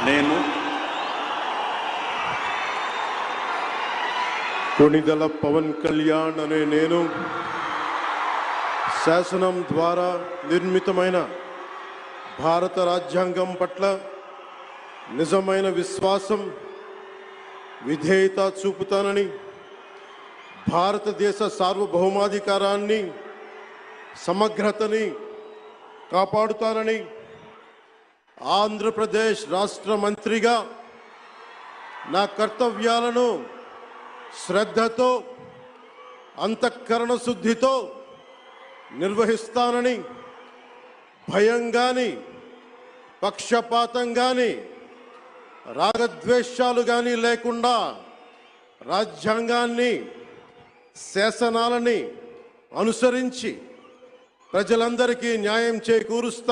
నేను కొణిదెల పవన్ కళ్యాణ్ అనే నేను శాసనం ద్వారా నిర్మితమైన భారత రాజ్యాంగం పట్ల నిజమైన విశ్వాసం, విధేయత చూపుతానని, భారతదేశ సార్వభౌమాధికారాన్ని, సమగ్రతని కాపాడుతానని, ఆంధ్రప్రదేశ్ రాష్ట్ర మంత్రిగా నా కర్తవ్యాలను శ్రద్ధతో, అంతఃకరణ శుద్ధితో నిర్వహిస్తానని, భయం గాని, పక్షపాతం గాని, రాగద్వేషాలు గాని లేకుండా రాజ్యాంగాన్ని, శాసనాలని అనుసరించి ప్రజలందరికీ న్యాయం చేకూరుస్తా